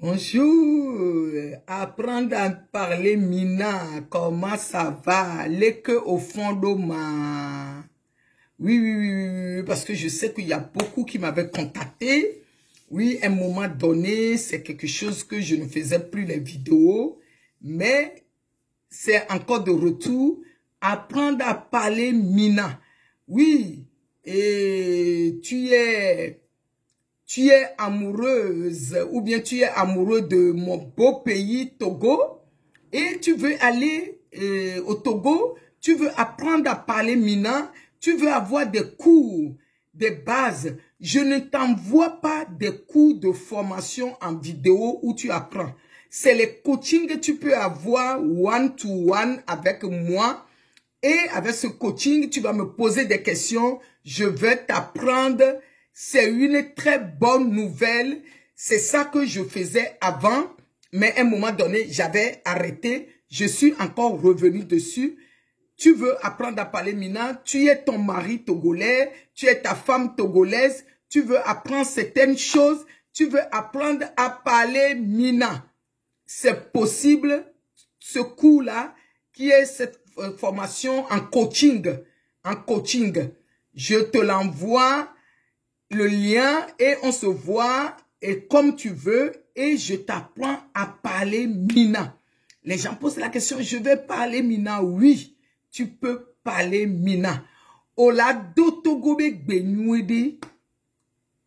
Bonjour, apprendre à parler Mina, comment ça va? Les que au fond de ma... Oui, parce que je sais qu'il y a beaucoup qui m'avaient contacté. Oui, à un moment donné, c'est quelque chose que je ne faisais plus les vidéos, mais c'est encore de retour. Apprendre à parler Mina. Oui, et tu es amoureuse ou bien tu es amoureux de mon beau pays Togo et tu veux aller au Togo, tu veux apprendre à parler Mina, tu veux avoir des cours, des bases. Je ne t'envoie pas des cours de formation en vidéo où tu apprends. C'est les coachings que tu peux avoir one-to-one avec moi. Et avec ce coaching, tu vas me poser des questions. Je vais t'apprendre. C'est une très bonne nouvelle. C'est ça que je faisais avant. Mais à un moment donné, j'avais arrêté. Je suis encore revenu dessus. Tu veux apprendre à parler Mina. Tu es ton mari togolais. Tu es ta femme togolaise. Tu veux apprendre certaines choses. Tu veux apprendre à parler Mina. C'est possible. Ce cours-là, qui est cette formation en coaching. Je te l'envoie, le lien, et on se voit, et comme tu veux, et je t'apprends à parler Mina. Les gens posent la question, je vais parler Mina. Oui, tu peux parler Mina. Ola dotogobe gbenyuede,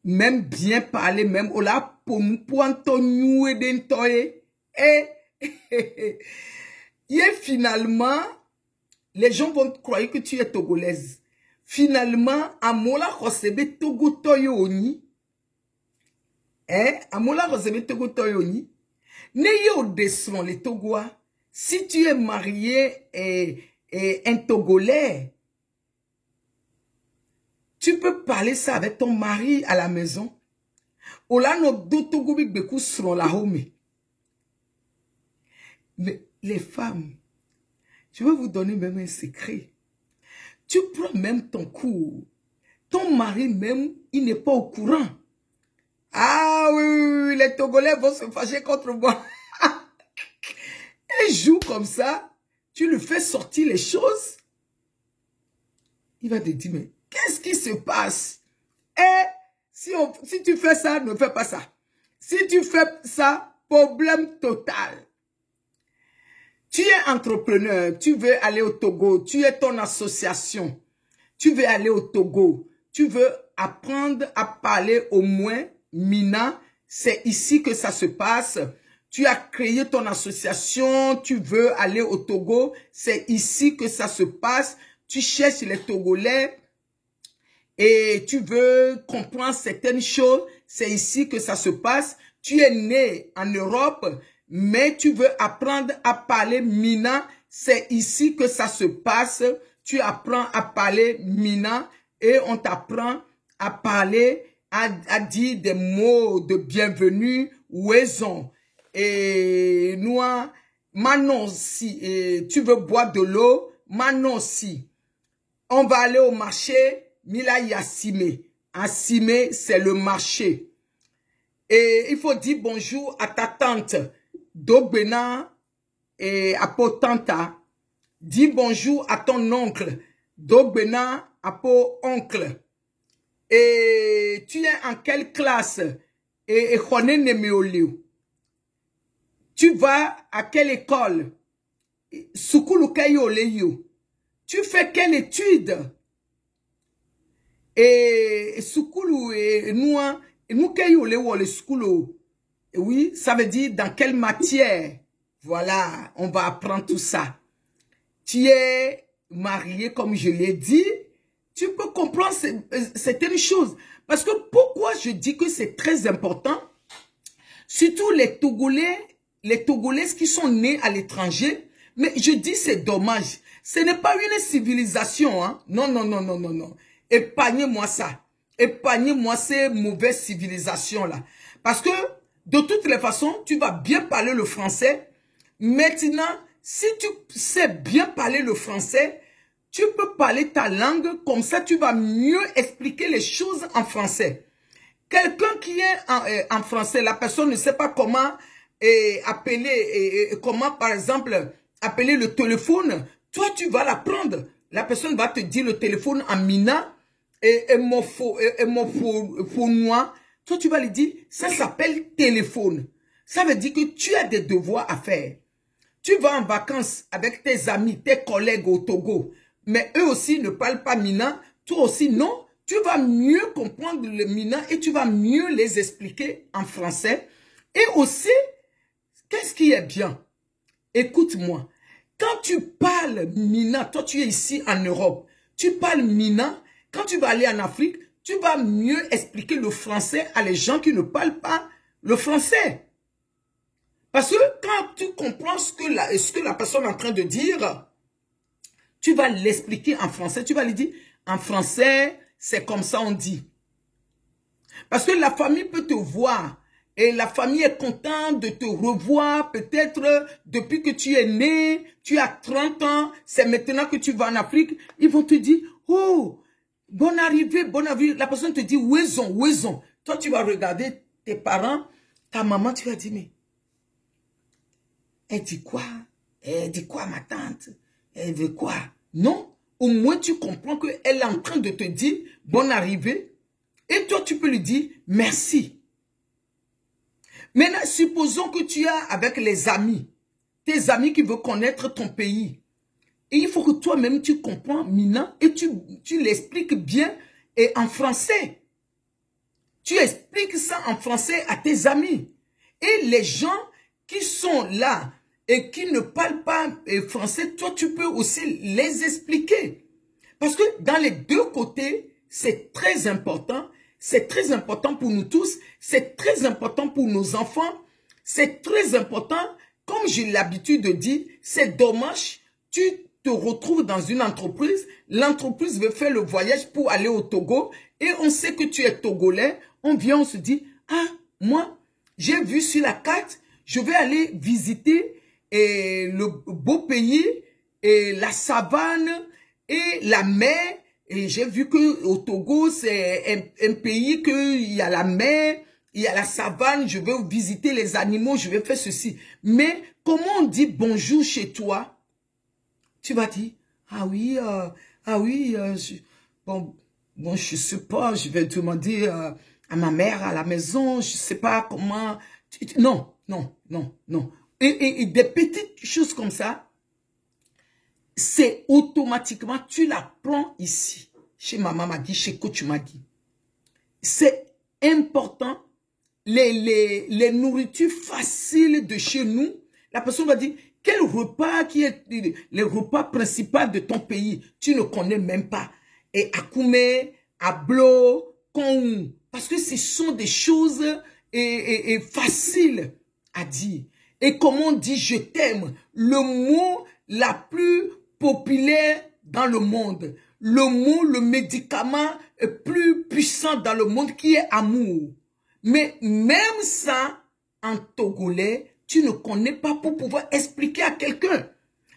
même bien parler, même ola pompuanto nyuede ntoye, et finalement, les gens vont croire que tu es togolaise. Finalement, amola rosebe togo toyoni. Amola rosebe togo toyoni. N'ayez descend les Togois. Si tu es marié et un Togolais, tu peux parler ça avec ton mari à la maison. Ola no do Togo big beku sur la home. Mais les femmes, je vais vous donner même un secret. Tu prends même ton cours. Ton mari même, il n'est pas au courant. Ah oui, les Togolais vont se fâcher contre moi. Un jour comme ça, tu lui fais sortir les choses. Il va te dire, mais qu'est-ce qui se passe? Si tu fais ça, ne fais pas ça. Si tu fais ça, problème total. Tu es entrepreneur, tu veux aller au Togo, tu es ton association, tu veux aller au Togo, tu veux apprendre à parler au moins Mina, c'est ici que ça se passe. Tu as créé ton association, tu veux aller au Togo, c'est ici que ça se passe. Tu cherches les Togolais et tu veux comprendre certaines choses, c'est ici que ça se passe. Tu es né en Europe, mais tu veux apprendre à parler Mina, c'est ici que ça se passe. Tu apprends à parler Mina et on t'apprend à parler, à dire des mots de bienvenue, ouaison. Et nous, maintenant si tu veux boire de l'eau, maintenant si on va aller au marché, Mila Yassime. Assime, c'est le marché. Et il faut dire bonjour à ta tante. Dogbena et Apo Tanta. Dis bonjour à ton oncle. Dogbena Apo oncle. Et tu es en quelle classe? Et tu vas à quelle école? Sukulu Kayoleyo. Tu fais quelle étude? Et Sukulu et nous Kayoleyo le Sukulu. Oui, ça veut dire dans quelle matière. Voilà, on va apprendre tout ça. Tu es marié, comme je l'ai dit. Tu peux comprendre certaines choses. Parce que pourquoi je dis que c'est très important? Surtout les Togolaises qui sont nés à l'étranger. Mais je dis c'est dommage. Ce n'est pas une civilisation. Hein? Non. Épargnez-moi ça. Épargnez-moi ces mauvaises civilisations-là. Parce que de toutes les façons, tu vas bien parler le français. Maintenant, si tu sais bien parler le français, tu peux parler ta langue. Comme ça, tu vas mieux expliquer les choses en français. Quelqu'un qui est en français, la personne ne sait pas comment appeler, comment par exemple appeler le téléphone. Toi, tu vas l'apprendre. La personne va te dire le téléphone en mina et mofonois. Toi, tu vas lui dire, ça s'appelle téléphone. Ça veut dire que tu as des devoirs à faire. Tu vas en vacances avec tes amis, tes collègues au Togo, mais eux aussi ne parlent pas mina, toi aussi non. Tu vas mieux comprendre le mina et tu vas mieux les expliquer en français. Et aussi, qu'est-ce qui est bien? Écoute-moi, quand tu parles mina, toi tu es ici en Europe, tu parles mina, quand tu vas aller en Afrique, tu vas mieux expliquer le français à les gens qui ne parlent pas le français. Parce que quand tu comprends ce que la personne est en train de dire, tu vas l'expliquer en français. Tu vas lui dire, en français, c'est comme ça on dit. Parce que la famille peut te voir. Et la famille est contente de te revoir. Peut-être depuis que tu es né, tu as 30 ans. C'est maintenant que tu vas en Afrique. Ils vont te dire, oh, bonne arrivée, bonne arrivée. La personne te dit, ouaison, ouaison. Toi, tu vas regarder tes parents, ta maman, tu vas dire, mais elle dit quoi? Elle dit quoi, ma tante? Elle veut quoi? Non. Au moins, tu comprends qu'elle est en train de te dire bonne arrivée. Et toi, tu peux lui dire merci. Maintenant, supposons que tu as avec les amis, tes amis qui veulent connaître ton pays. Et il faut que toi-même, tu comprends, Mina, et tu l'expliques bien et en français. Tu expliques ça en français à tes amis. Et les gens qui sont là, et qui ne parlent pas français, toi, tu peux aussi les expliquer. Parce que dans les deux côtés, c'est très important. C'est très important pour nous tous. C'est très important pour nos enfants. C'est très important. Comme j'ai l'habitude de dire, c'est dommage. Tu te retrouves dans une entreprise. L'entreprise veut faire le voyage pour aller au Togo. Et on sait que tu es togolais. On vient, on se dit, ah, moi, j'ai vu sur la carte, je vais aller visiter et le beau pays, et la savane, et la mer. Et j'ai vu que au Togo, c'est un pays qu'il y a la mer, il y a la savane, je vais visiter les animaux, je vais faire ceci. Mais comment on dit bonjour chez toi? Tu vas dire, ah oui, bon, je sais pas, je vais demander à ma mère à la maison, je sais pas comment. Non, non, non, non. Et des petites choses comme ça, c'est automatiquement, tu l'apprends ici, chez Maman Magui, chez Coach Magui. C'est important, les nourritures faciles de chez nous, la personne va dire, quel repas qui est le repas principal de ton pays, tu ne connais même pas. Et Akoumé, Ablo, Kon, parce que ce sont des choses faciles à dire. Et comme on dit je t'aime, le mot la plus populaire dans le monde, le mot, le médicament plus puissant dans le monde qui est amour. Mais même ça, en togolais, tu ne connais pas pour pouvoir expliquer à quelqu'un.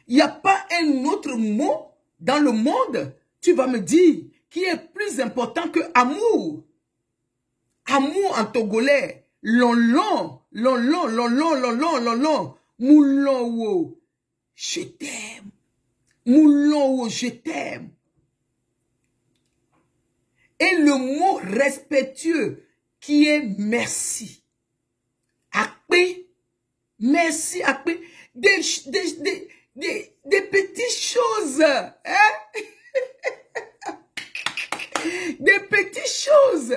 Il n'y a pas un autre mot dans le monde, tu vas me dire, qui est plus important que amour. Amour en togolais. Lon, moulon, je t'aime. Moulon, je t'aime. Et le mot respectueux qui est merci. Akpe, merci, akpe. Des petites choses. Hein? Des petites choses.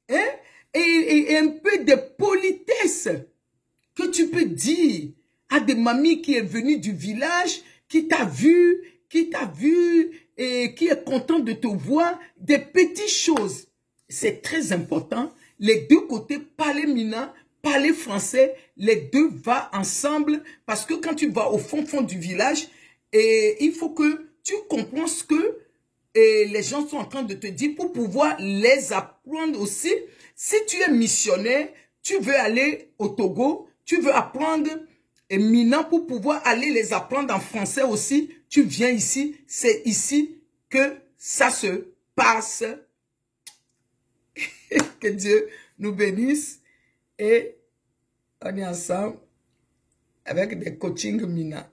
Hein? Et un peu de politesse que tu peux dire à des mamies qui est venue du village, qui t'a vu et qui est content de te voir, des petites choses. C'est très important. Les deux côtés, parler mina, parler français, les deux vont ensemble parce que quand tu vas au fond du village, il faut que tu comprennes ce que les gens sont en train de te dire pour pouvoir les apprendre aussi. Si tu es missionnaire, tu veux aller au Togo, tu veux apprendre mina pour pouvoir aller les apprendre en français aussi, tu viens ici, c'est ici que ça se passe. Que Dieu nous bénisse. Et on est ensemble avec des coachings Mina.